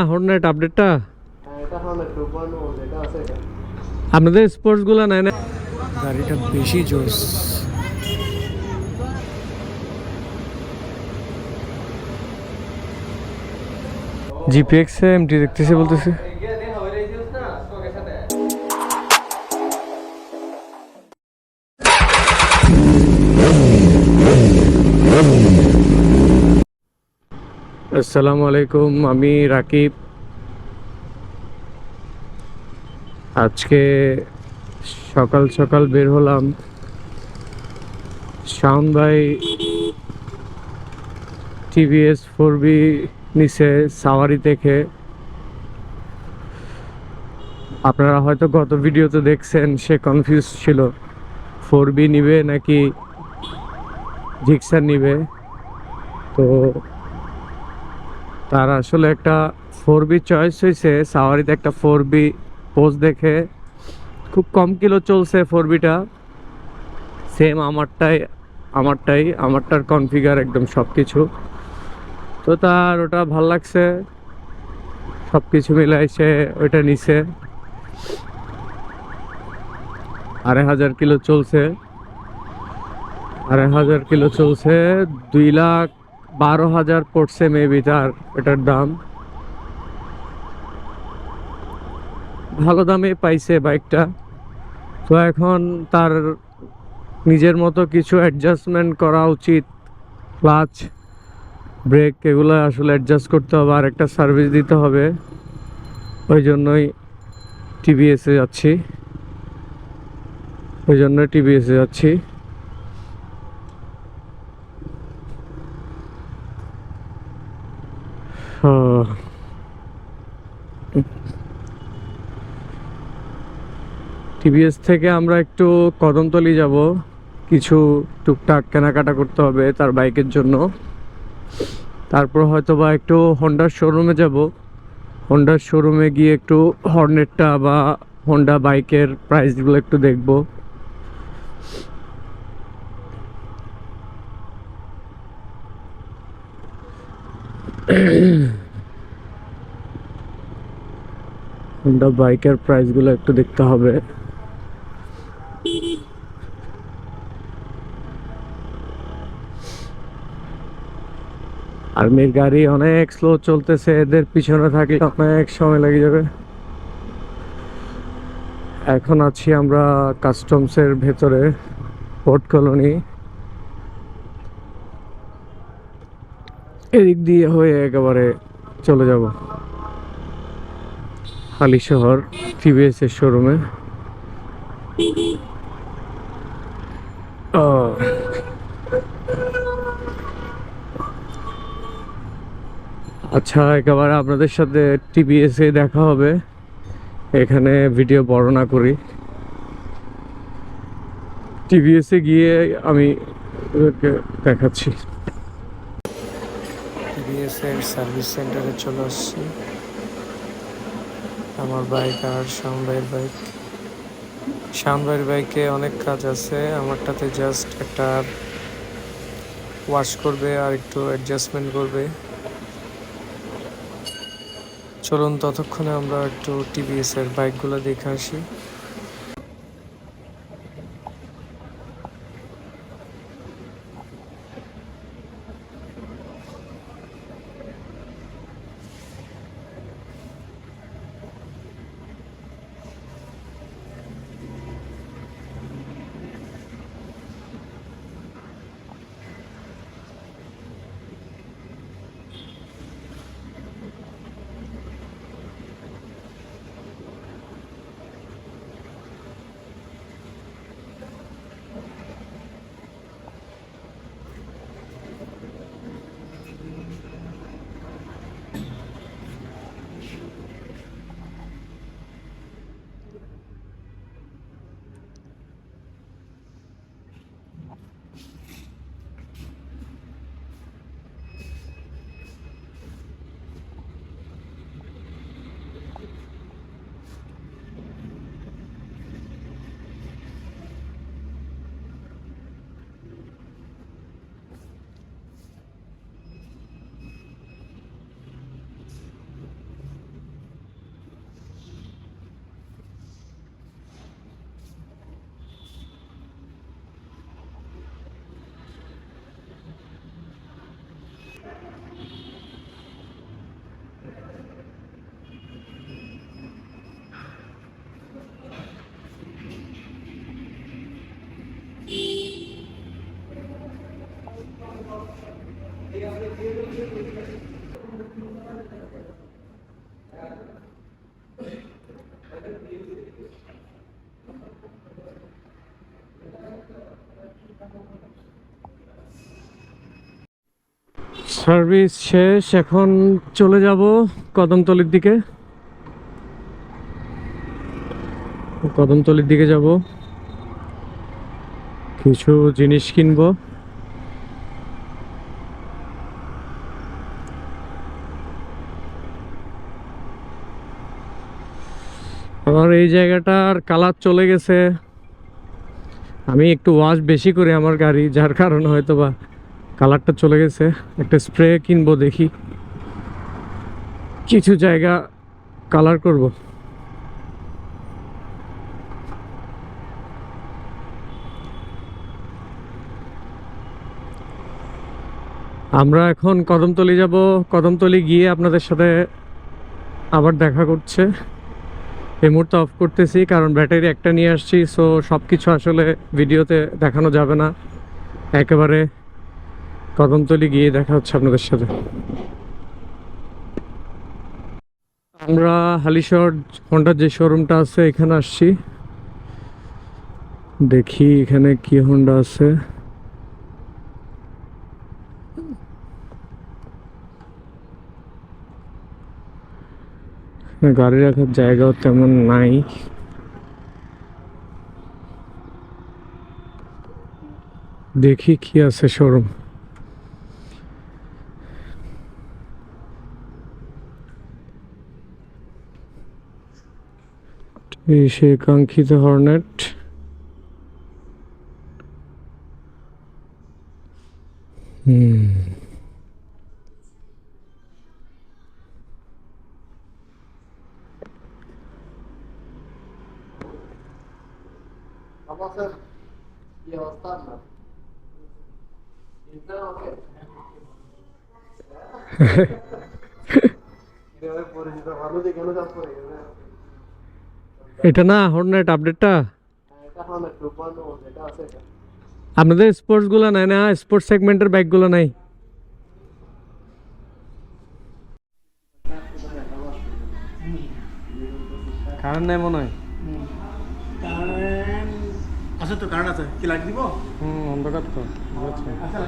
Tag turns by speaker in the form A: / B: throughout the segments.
A: Hornet আপডেটটা
B: এটা Hornet 2.1 এটা আছে এটা
A: আপনাদের স্পোর্টস গুলা নাই না?
B: গাড়িটা বেশি জোস।
A: জিপিএক্স এমটি দেখতেছি বলতেছি। আসসালামু আলাইকুম, আমি রাকিব। আজকে সকাল সকাল বের হলাম। শাওন ভাই টিভিএস 4বি নিচে সাওয়ারি থেকে। আপনারা হয়তো গত ভিডিওতে দেখছেন, সে কনফিউজ ছিল 4বি নিবে নাকি জিক্সার নিবে। তো তার আসলে একটা 4বি চয়েস হয়েছে। সাওয়ারিতে একটা 4বি পোস্ট দেখে খুব কম কিলো চলছে 4বিটা, সেম আমারটার কনফিগার একদম সব কিছু। তো তার ওটা ভাল লাগছে, সব কিছু মিলাই সে ওইটা নিছে। 2,500 কিলো চলছে 2,12,000 পড়ছে মেবি তার এটার দাম। ভালো দামে পাইছে বাইকটা। তো এখন তার নিজের মতো কিছু অ্যাডজাস্টমেন্ট করা উচিত। ক্লাচ, ব্রেক এগুলো আসলে অ্যাডজাস্ট করতে হবে, আর একটা সার্ভিস দিতে হবে। ওই জন্যই টিভিএসে যাচ্ছি। টিভিএস থেকে আমরা একটু কদমতলি যাব, কিছু টুকটাক কেনাকাটা করতে হবে তার বাইকের জন্য। তারপর হয়তো বা একটু হন্ডার শোরুমে যাব। হন্ডার শোরুমে গিয়ে একটু হর্নেটটা বা হন্ডা বাইকের প্রাইসগুলো একটু দেখব। হন্ডা বাইকের প্রাইসগুলো একটু দেখতে হবে। আর্মির গাড়ি অনেক স্লো চলতেছে, এদের পিছনে থাকলে অনেক সময় লেগে যাবে। এখন আছি আমরা কাস্টমসের ভেতরে, পোর্ট কলোনি। এদিক দিয়ে হয়ে একেবারে চলে যাব হালিশহর টিভিএস এর শোরুমে। আচ্ছা, একেবারে আপনাদের সাথে টিভিএস এ দেখা হবে। এখানে ভিডিও বড় না করি, টিভিএস এ গিয়ে আমি ওদেরকে দেখাচ্ছি।
B: টিভিএস এর সার্ভিস সেন্টারে চলে আসছি। আমার বাইক আর শাওন ভাইয়ের বাইক। শাওন ভাইয়ের বাইকে অনেক কাজ আছে, আমারটাতে জাস্ট একটা ওয়াশ করবে আর একটু অ্যাডজাস্টমেন্ট করবে। চলুন ততক্ষণে আমরা একটু টিভিএস এর বাইকগুলো দেখে আসি।
A: সার্ভিস শেষ, এখন চলে যাব কদমতলির দিকে। কদমতলির দিকে যাব, কিছু জিনিস কিনবো। আমার এই জায়গাটার কালার চলে গেছে, আমি একটু ওয়াশ বেশি করি আমার গাড়ি, যার কারণে হয়তো বা কালারটা চলে গেছে। একটা স্প্রে কিনবো, দেখি কিছু জায়গা কালার করব। আমরা এখন কদমতলি যাব, কদমতলি গিয়ে আপনাদের সাথে আবার দেখা করছে। এই মুহূর্তে অফ করতেছি কারণ ব্যাটারি একটা নিয়ে আসছি, সো সব কিছু আসলে ভিডিওতে দেখানো যাবে না। একেবারে কদমতলি গিয়ে দেখা হচ্ছে আপনাদের সাথে। আমরা হালিশহর হন্ডার যে শোরুমটা আছে এখানে আসছি, দেখি এখানে কি হন্ডা আছে। গাড়ি রাখার জায়গাও তেমন নাই। দেখি কি আছে শোরুম। এই সে কাঙ্ক্ষিত হর্নেট। এটা না হর্নেট আপডেটটা, আপনাদের স্পোর্টস গুলো নাই না? স্পোর্টস সেগমেন্টের বাইক গুলো নাই? কারণ নাই মনে হয়।
C: আছে তো, কারণ আছে। কি লাইট দিব?
A: অন্ধকার তো।
C: আচ্ছা,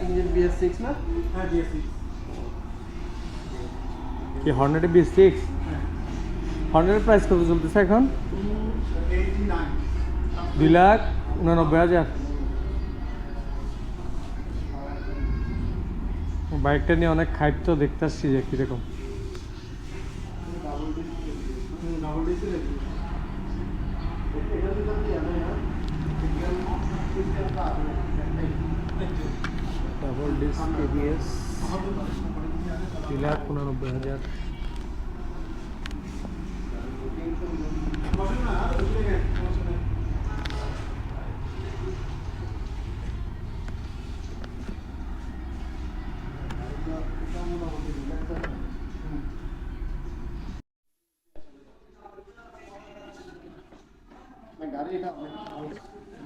C: ইঞ্জিন BS6 না? হ্যাঁ, BS6।
A: কি হর্নেটে BS6? হর্নেটের প্রাইস কত চলতেছে এখন? 2,89,000। বাইকটা নিয়ে অনেক খাইট, তো দেখতে আসছি যে কিরকম। Double disc ABS 2,89,000।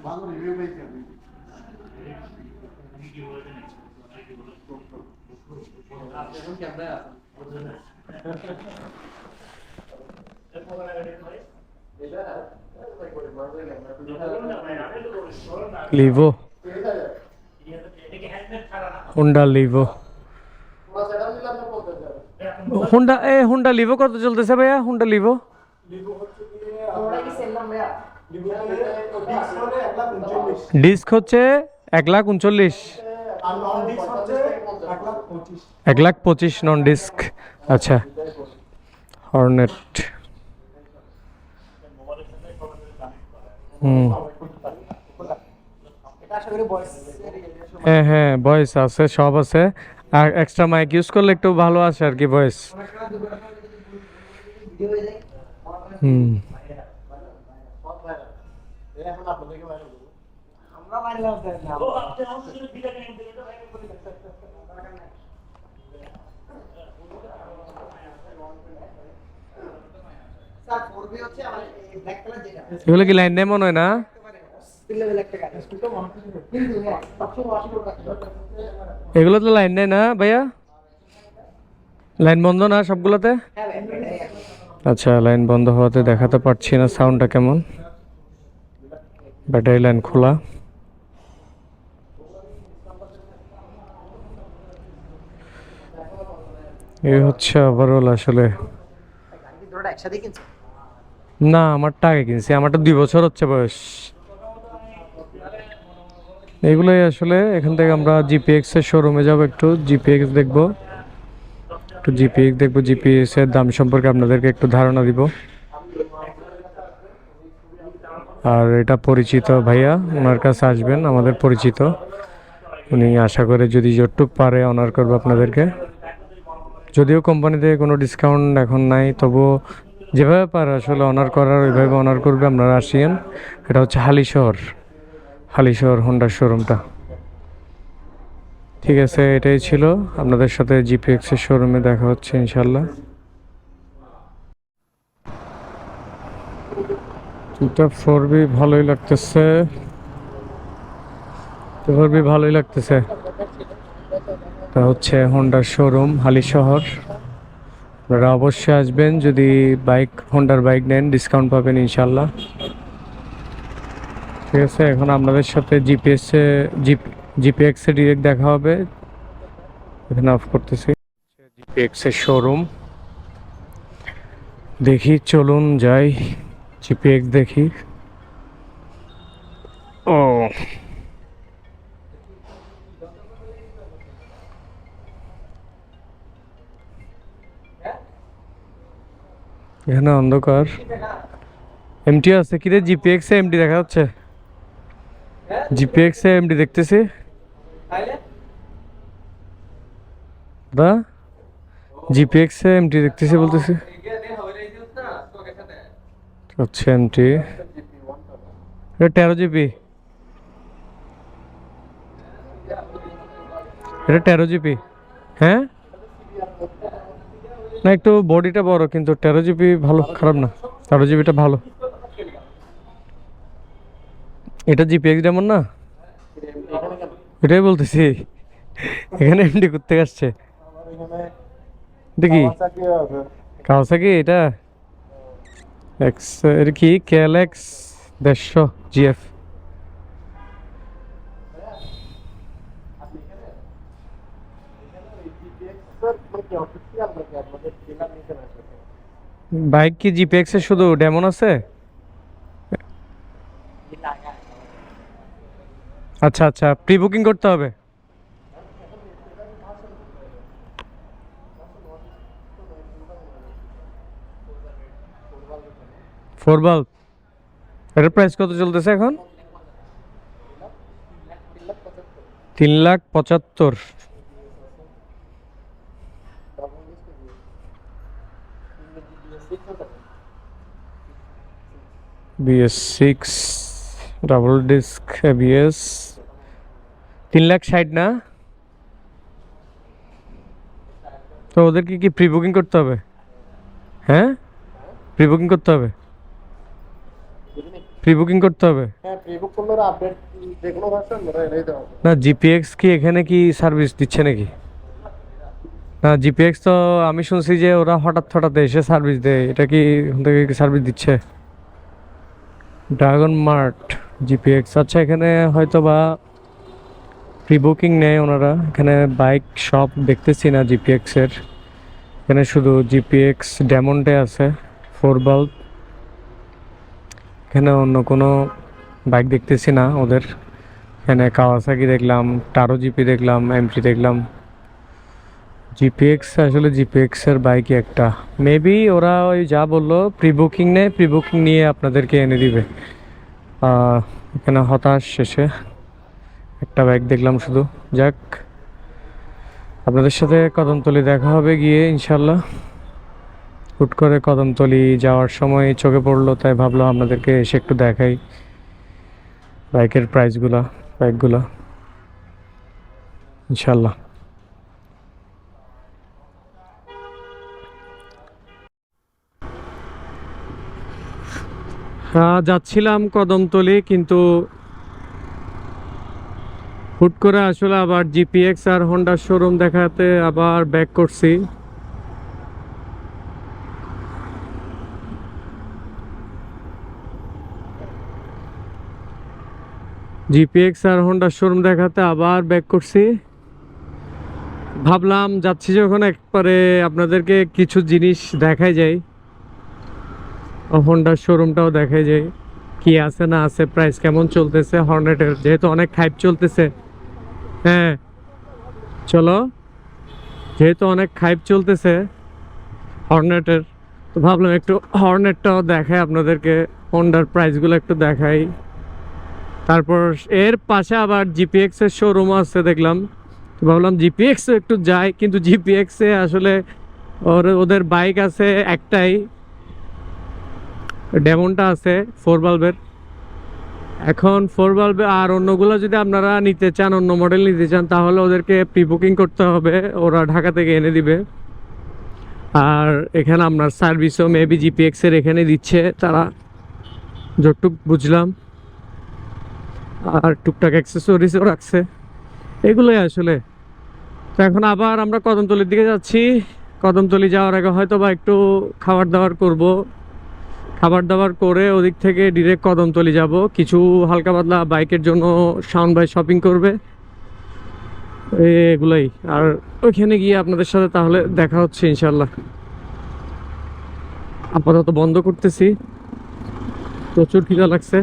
C: ভালো রিভিউ পাইছি আমি।
A: Livo, Honda Livo. Honda Livo কত চলতেছে ভাইয়া? হোন্ডা লিভো ডিস্ক হচ্ছে 1,39,000, 1,25,000 নন ডিস্ক। আচ্ছা, হর্নেট। হ্যাঁ হ্যাঁ, ভয়েস আছে, সব আছে। আর এক্সট্রা মাইক ইউজ করলে একটু ভালো আছে আর কি ভয়েস। এগুলো কি লাইন নেই মনে হয় না? এগুলো তো লাইন নেই না ভাইয়া? লাইন বন্ধ না সবগুলোতে? আচ্ছা, লাইন বন্ধ হওয়াতে দেখাতে পারছি না সাউন্ডটা কেমন। ব্যাটারি লাইন খোলা। এই হচ্ছে ওভারঅল আসলে। না, আমারটা আগে কিনছি, আমারটা 2 বছর হচ্ছে বয়স। এইগুলোই আসলে। এখান থেকে আমরা জিপিএক্স এর শোরুমে যাব, একটু জিপিএক্স দেখবো, জিপিএক্স এর দাম সম্পর্কে আপনাদেরকে একটু ধারণা দিব। আর এটা পরিচিত ভাইয়া, ওনার কাছে আসবেন, আমাদের পরিচিত। উনি আশা করে যদি যতটুক পারে অনার করবে আপনাদেরকে। যদিও কোম্পানি থেকে কোনো ডিসকাউন্ট এখন নাই, তবুও যেভাবে পারে আসলে অনার করার ওইভাবে অনার করবে। আপনারা আসিয়েন। এটা হচ্ছে হালিশহর হোন্ডার শোরুমটা। ঠিক আছে, এটাই ছিল। আপনাদের সাথে জিপিএক্স এর শোরুমে দেখা হচ্ছে ইনশাল্লাহ। এটা 4B ভালোই লাগতেছে, এটা হচ্ছে হোন্ডার শোরুম হালিশহর। আপনারা অবশ্যই আসবেন, যদি হোন্ডার বাইক নেন ডিসকাউন্ট পাবেন ইনশাল্লাহ। ঠিক আছে, এখন আপনাদের সাথে জিপিএক্স এ ডিরেক্ট দেখা হবে। এখানে অফ করতেছি। জিপিএক্স এর শোরুম দেখি, চলুন যাই জিপিএক্স দেখি। ও, এখানে অন্ধকার। এমটি আছে কি রে? জিপিএক্স এ এমটি দেখা যাচ্ছে, জিপিএক্স এ এমটি দেখতেছি। দা জিপিএক্স এ এমটি দেখতেছি বলতেছি, হচ্ছে এমটি। এটা 13 জিবি, এটা 13 জিবি। হ্যাঁ, না একটু বডিটা বড়, কিন্তু 13 জিবি ভালো, খারাপ না। 13 জিবিটা ভালো। এটা জিপিএক্স যেমন না, এটাই বলতেছি। এখানে এমডি করতে আসছে দেখি। কাওয়াসাকি এটা এক্স এর কি কেএলএক্স 150 জিএফ। বাইক কি জিপিএক্স এর শুধু ডেমন আছে? আচ্ছা আচ্ছা, প্রি বুকিং করতে হবে। ফোর বাল্ব, এটার প্রাইস কত চলতেছে এখন? 3,75,000। BS6 ডাবল ডিস্ক ABS 3,60,000 না? তো ওদেরকে কি প্রি বুকিং করতে হবে? হ্যাঁ, প্রি বুকিং করতে হবে, প্রি বুকিং করতে হবে। না, জিপিএক্স কি এখানে কি সার্ভিস দিচ্ছে নাকি? না, জিপিএক্স তো আমি শুনছি যে ওরা হঠাৎ হঠাৎ এসে সার্ভিস দেয়, এটা কি ওখান থেকে কি সার্ভিস দিচ্ছে? ড্রাগন মার্ট জিপিএক্স, আচ্ছা এখানে হয়তো বা প্রি বুকিং নেয় ওনারা। এখানে বাইক শপ দেখতেছি না জিপিএক্স এর, এখানে শুধু জিপিএক্স ডেমন্টে আছে 4 বাল্ব। এখানে অন্য কোনো বাইক দেখতেছি না ওদের। এখানে কাওয়াসাকি দেখলাম, টারো জিপি দেখলাম, এমটি দেখলাম। জিপিএক্স আসলে জিপিএক্স এর বাইকই একটা। মেবি ওরা ওই যা বললো প্রি বুকিং নেয়, প্রি বুকিং নিয়ে আপনাদেরকে এনে দিবে। এখানে হতাশ শেষে একটা বাইক দেখলাম শুধু। যাক, আপনাদের সাথে কদমতলি দেখা হবে গিয়ে ইনশাল্লাহ। হুট করে কদমতলি যাওয়ার সময় চোখে পড়লো, তাই ভাবলাম আপনাদেরকে এসে একটু দেখাই বাইকের প্রাইসগুলা, বাইকগুলা ইনশাল্লাহ। যাচ্ছিলাম কদমতলি, কিন্তু হুট করে আসলে আবার জিপিএক্স আর হোন্ডার শোরুম দেখাতে আবার ব্যাক করছি। জিপিএক্স আর হোন্ডার শোরুম দেখাতে আবার ব্যাক করছি। ভাবলাম যাচ্ছি যখন একবারে আপনাদেরকে কিছু জিনিস দেখাই যায়, হোন্ডার শোরুমটাও দেখাই যায় কি আছে না আছে, প্রাইস কেমন চলতেছে হর্নেটের, যেহেতু অনেক হাইপ চলতেছে। হ্যাঁ চলো, যেহেতু অনেক হাইপ চলতেছে হর্নেটের, তো ভাবলাম একটু হর্নেটটাও দেখাই আপনাদেরকে, হোন্ডার প্রাইসগুলো একটু দেখাই। তারপর এর পাশে আবার জিপিএক্স এর শোরুম আছে দেখলাম, তো ভাবলাম জিপিএক্স একটু যাই, কিন্তু জিপিএক্স এ আসলে ওদের বাইক আছে একটাই, ডেমনটা আছে 4 বাল্বের। এখন 4 বাল্বে আর অন্যগুলো যদি আপনারা নিতে চান, অন্য মডেল নিতে চান, তাহলে ওদেরকে প্রি বুকিং করতে হবে, ওরা ঢাকা থেকে এনে দিবে। আর এখানে আপনার সার্ভিসও মেবি জিপিএক্স এর এখানে দিচ্ছে তারা, যতটুক বুঝলাম। আর টুকটাক অ্যাক্সেসরিজও রাখছে, এগুলোই আসলে। তো এখন আবার আমরা কদমতলির দিকে যাচ্ছি। কদমতলি যাওয়ার আগে হয়তো বা একটু খাবার দাবার করব, খাবার দাবার করে ওদিক থেকে ডিরেক্ট কদমতলি যাব। কিছু হালকা পাতলা বাইকের জন্য শাওন ভাই শপিং করবে, এগুলোই। আর ওইখানে গিয়ে আপনাদের সাথে তাহলে দেখা হচ্ছে ইনশাল্লাহ। আপাতত বন্ধ করতেছি, প্রচুর খিদা লাগছে।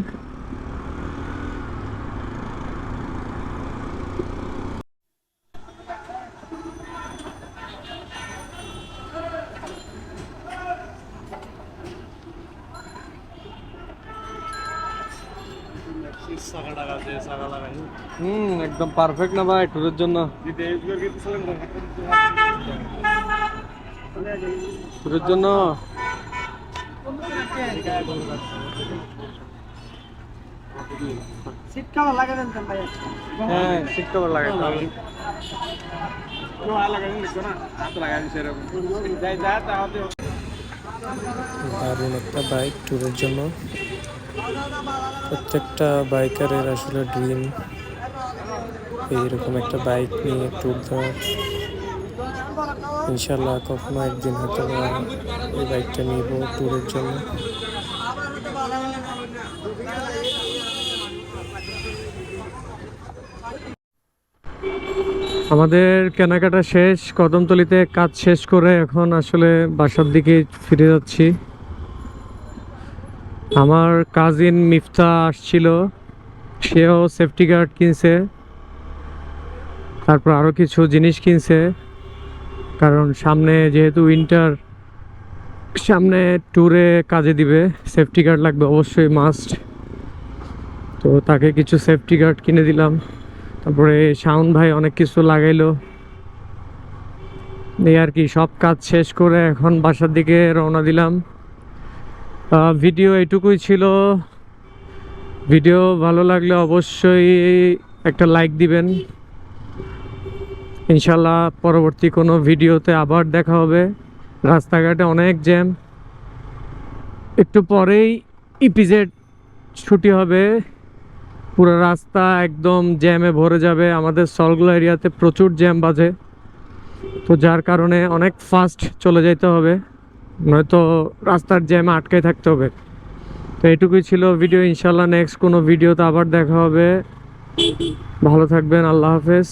A: একদম পারফেক্ট না ভাই ট্যুরের জন্য, ট্যুরের জন্য।
C: সিট কভার লাগাই দেন তো ভাই।
A: হ্যাঁ সিট কভার লাগাইতে হবে।
C: কেউ আর লাগাই দেন লিখো না, হাত লাগাই দিছে এরকম। যাই যা তাহলে
B: দারুণ একটা বাইক ট্যুরের জন্য, প্রত্যেকটা বাইকারের আসলে ড্রিম এইরকম একটা বাইক নিয়ে ট্যুর দেওয়ার। ইনশাল্লাহ কখনো একদিন হয়তো এই বাইকটা নিব ট্যুরের জন্য।
A: আমাদের কেনাকাটা শেষ, কদমতলিতে কাজ শেষ করে এখন আসলে বাসার দিকে ফিরে যাচ্ছি। আমার কাজিন মিফতা আসছিল, সেও সেফটি গার্ড কিনছে, তারপর আরও কিছু জিনিস কিনছে, কারণ সামনে যেহেতু উইন্টার, সামনে ট্যুরে কাজে দিবে, সেফটি গার্ড লাগবে অবশ্যই মাস্ট। তো তাকে কিছু সেফটি গার্ড কিনে দিলাম। তারপরে শাওন ভাই অনেক কিছু লাগাইলো, এই আর কি। সব কাজ শেষ করে এখন বাসার দিকে রওনা দিলাম। ভিডিও এটুকুই ছিল। ভিডিও ভালো লাগলে অবশ্যই একটা লাইক দিবেন। ইনশাল্লাহ পরবর্তী কোনো ভিডিওতে আবার দেখা হবে। রাস্তাঘাটে অনেক জ্যাম, একটু পরেই ইপিজেড ছুটি হবে, পুরো রাস্তা একদম জ্যামে ভরে যাবে। আমাদের সলগুলা এরিয়াতে প্রচুর জ্যাম বাজে, তো যার কারণে অনেক ফাস্ট চলে যেতে হবে, নয়তো রাস্তার জ্যামে আটকে থাকতে হবে। তো এটুকুই ছিল ভিডিও। ইনশাল্লাহ নেক্সট কোনো ভিডিওতে আবার দেখা হবে। ভালো থাকবেন, আল্লাহ হাফেজ।